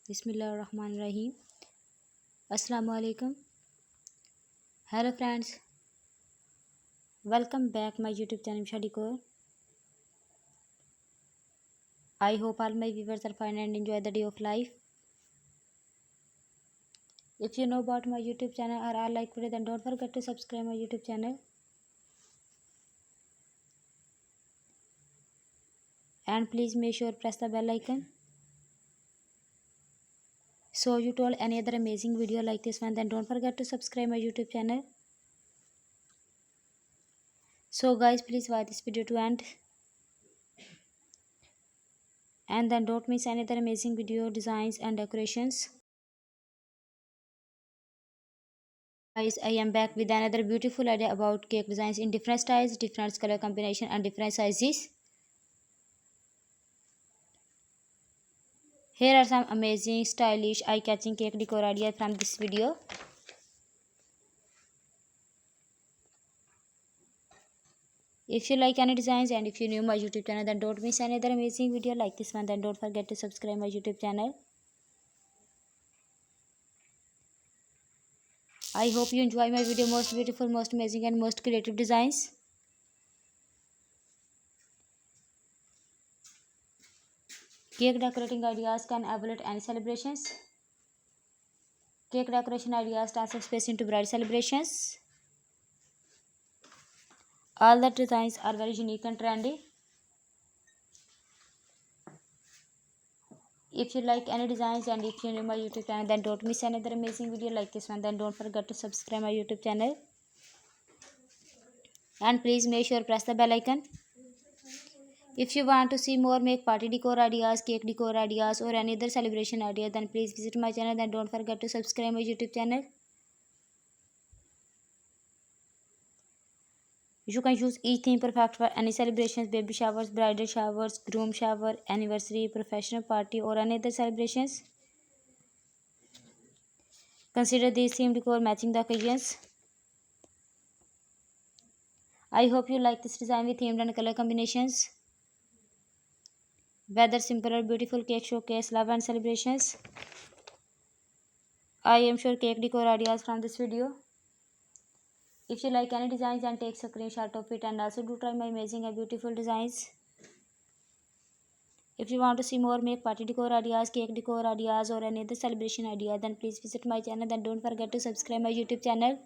Bismillahirrahmanirrahim. Assalamu alaikum. Hello friends, welcome back my YouTube channel Rimsha Decor. I hope all my viewers are fine and enjoy the day of life. If you know about my YouTube channel or are like video, then don't forget to subscribe my YouTube channel. And please make sure press the bell icon. So you told any other amazing video like this one, then don't forget to subscribe my YouTube channel. So guys, please watch this video to end. And then don't miss any other amazing video designs and decorations. Guys, I am back with another beautiful idea about cake designs in different styles, different color combination and different sizes. Here are some amazing, stylish, eye-catching cake decor ideas from this video. If you like any designs and if you new my YouTube channel, then don't miss another amazing video like this one. Then don't forget to subscribe my YouTube channel. I hope you enjoy my video. Most beautiful, most amazing and most creative designs. Cake decorating ideas can evaluate any celebrations. Cake decoration ideas transfer space into bride celebrations. All the designs are very unique and trendy. If you like any designs and if you know my YouTube channel, then don't miss another amazing video like this one. Then don't forget to subscribe my YouTube channel. And please make sure press the bell icon. If you want to see more make party decor ideas, cake decor ideas or any other celebration idea, then please visit my channel. Then don't forget to subscribe my YouTube channel. You can use each theme perfect for any celebrations, baby showers, bridal showers, groom shower, anniversary, professional party or any other celebrations. Consider these theme decor matching the occasions. I hope you like this design with themed and color combinations. Whether simple or beautiful cake showcase love and celebrations. I am sure cake decor ideas from this video. If you like any designs, then take a screenshot of it and also do try my amazing and beautiful designs. If you want to see more make party decor ideas, cake decor ideas or any other celebration idea, then please visit my channel. Then don't forget to subscribe my YouTube channel.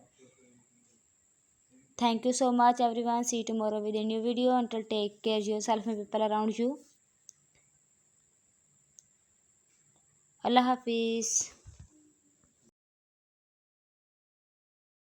Thank you so much everyone. See you tomorrow with a new video. Until take care yourself and people around you. Allah Hafiz.